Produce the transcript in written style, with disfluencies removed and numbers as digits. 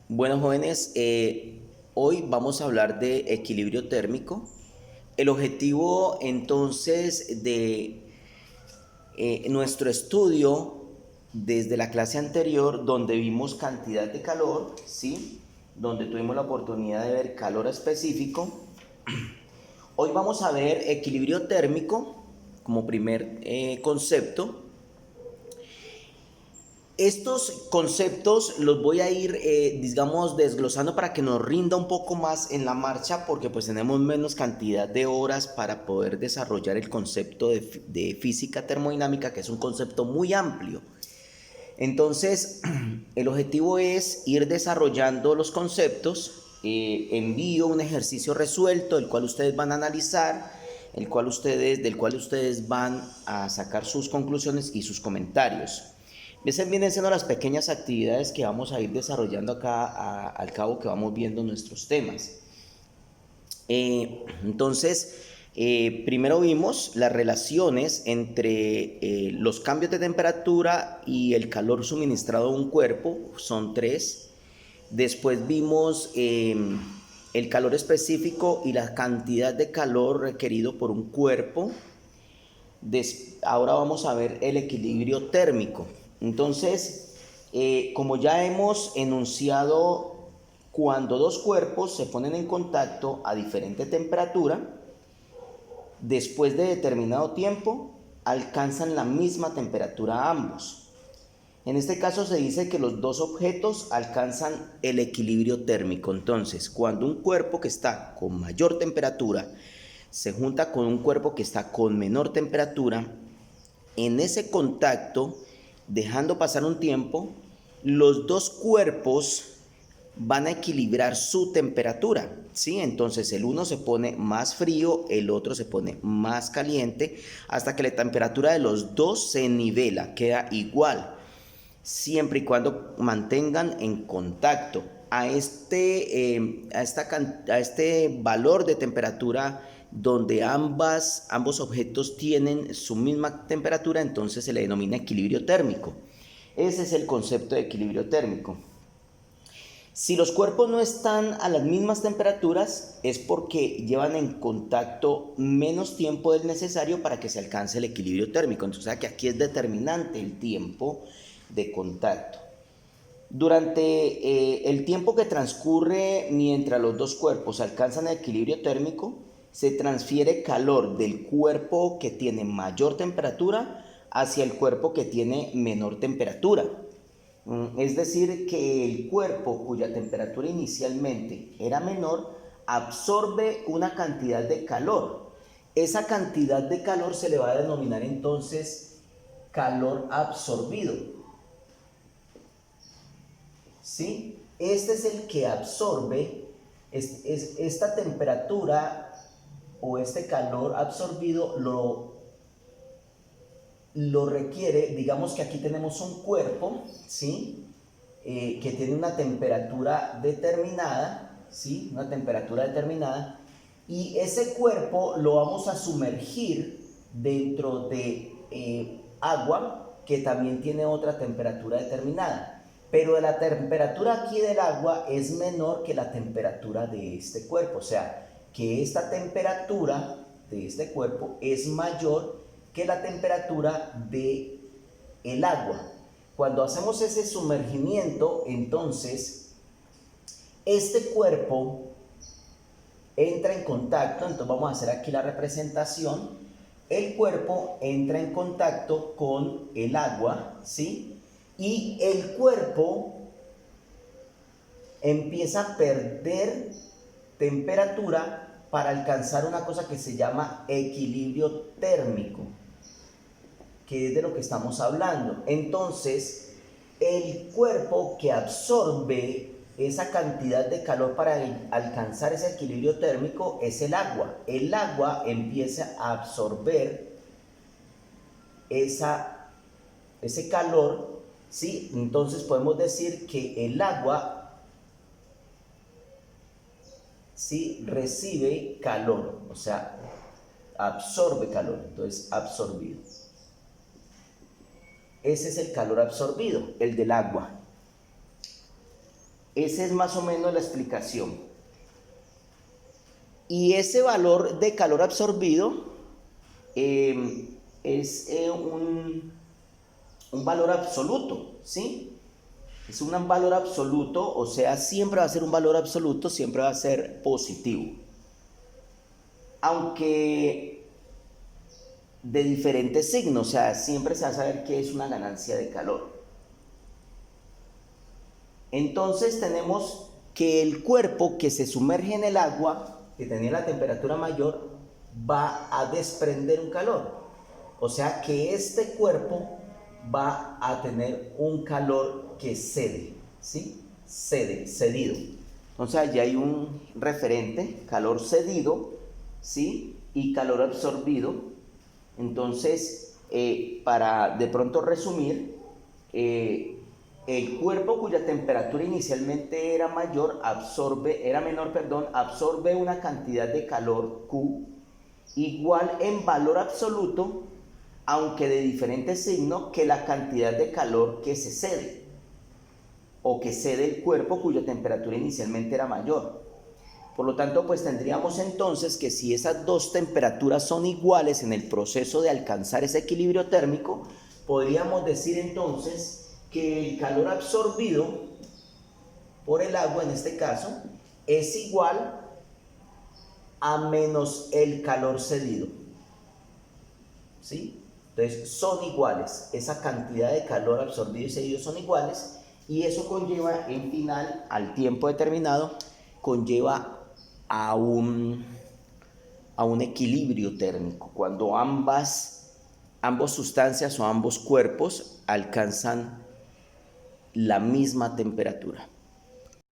Bueno, jóvenes, hoy vamos a hablar de equilibrio térmico. El objetivo entonces de nuestro estudio desde la clase anterior, donde vimos cantidad de calor, ¿sí? Donde tuvimos la oportunidad de ver calor específico. Hoy vamos a ver equilibrio térmico como primer concepto. Estos conceptos los voy a ir, digamos, desglosando para que nos rinda un poco más en la marcha, porque pues tenemos menos cantidad de horas para poder desarrollar el concepto de física termodinámica, que es un concepto muy amplio. Entonces, el objetivo es ir desarrollando los conceptos. Envío un ejercicio resuelto, el cual ustedes van a analizar, del cual ustedes van a sacar sus conclusiones y sus comentarios. Esas vienen siendo las pequeñas actividades que vamos a ir desarrollando acá al cabo que vamos viendo nuestros temas. Primero vimos las relaciones entre los cambios de temperatura y el calor suministrado a un cuerpo, son tres. Después vimos el calor específico y la cantidad de calor requerido por un cuerpo. Ahora vamos a ver el equilibrio térmico. Entonces, como ya hemos enunciado, cuando dos cuerpos se ponen en contacto a diferente temperatura, después de determinado tiempo, alcanzan la misma temperatura ambos. En este caso se dice que los dos objetos alcanzan el equilibrio térmico. Entonces, cuando un cuerpo que está con mayor temperatura se junta con un cuerpo que está con menor temperatura, en ese contacto, dejando pasar un tiempo, los dos cuerpos van a equilibrar su temperatura, ¿sí? Entonces el uno se pone más frío, el otro se pone más caliente, hasta que la temperatura de los dos se nivela, queda igual, siempre y cuando mantengan en contacto a este valor de temperatura donde ambos objetos tienen su misma temperatura. Entonces se le denomina equilibrio térmico. Ese es el concepto de equilibrio térmico. Si los cuerpos no están a las mismas temperaturas, es porque llevan en contacto menos tiempo del necesario para que se alcance el equilibrio térmico. Entonces, o sea que aquí es determinante el tiempo de contacto. Durante el tiempo que transcurre mientras los dos cuerpos alcanzan el equilibrio térmico, se transfiere calor del cuerpo que tiene mayor temperatura hacia el cuerpo que tiene menor temperatura. Es decir, que el cuerpo cuya temperatura inicialmente era menor absorbe una cantidad de calor. Esa cantidad de calor se le va a denominar entonces calor absorbido. ¿Sí? Este es el que absorbe esta temperatura o este calor absorbido lo requiere. Digamos que aquí tenemos un cuerpo, ¿sí? Que tiene una temperatura determinada, ¿sí? Una temperatura determinada, y ese cuerpo lo vamos a sumergir dentro de agua que también tiene otra temperatura determinada. Pero la temperatura aquí del agua es menor que la temperatura de este cuerpo, o sea, que esta temperatura de este cuerpo es mayor que la temperatura de el agua. Cuando hacemos ese sumergimiento, entonces este cuerpo entra en contacto. Entonces vamos a hacer aquí la representación. El cuerpo entra en contacto con el agua, ¿sí? Y el cuerpo empieza a perder temperatura para alcanzar una cosa que se llama equilibrio térmico, que es de lo que estamos hablando. Entonces, el cuerpo que absorbe esa cantidad de calor para alcanzar ese equilibrio térmico es el agua. El agua empieza a absorber ese calor, ¿sí? Entonces podemos decir que el agua, ¿sí?, recibe calor, o sea, absorbe calor, entonces absorbido. Ese es el calor absorbido, el del agua. Esa es más o menos la explicación. Y ese valor de calor absorbido es un valor absoluto, ¿sí? Es un valor absoluto, o sea, siempre va a ser un valor absoluto, siempre va a ser positivo. Aunque de diferentes signos, o sea, siempre se va a saber que es una ganancia de calor. Entonces tenemos que el cuerpo que se sumerge en el agua, que tenía la temperatura mayor, va a desprender un calor. O sea que este cuerpo va a tener un calor que cede, ¿sí? Cedido. Entonces allí hay un referente, calor cedido, ¿sí? Y calor absorbido. Entonces, para de pronto resumir, el cuerpo cuya temperatura inicialmente era menor, absorbe una cantidad de calor Q igual en valor absoluto, aunque de diferente signo, que la cantidad de calor que se cede o que cede el cuerpo cuya temperatura inicialmente era mayor. Por lo tanto, pues tendríamos entonces que si esas dos temperaturas son iguales en el proceso de alcanzar ese equilibrio térmico, podríamos decir entonces que el calor absorbido por el agua, en este caso, es igual a menos el calor cedido, ¿sí? Entonces son iguales, esa cantidad de calor absorbido y cedido son iguales, y eso conlleva en final, al tiempo determinado, conlleva a un equilibrio térmico, cuando ambas sustancias o ambos cuerpos alcanzan la misma temperatura.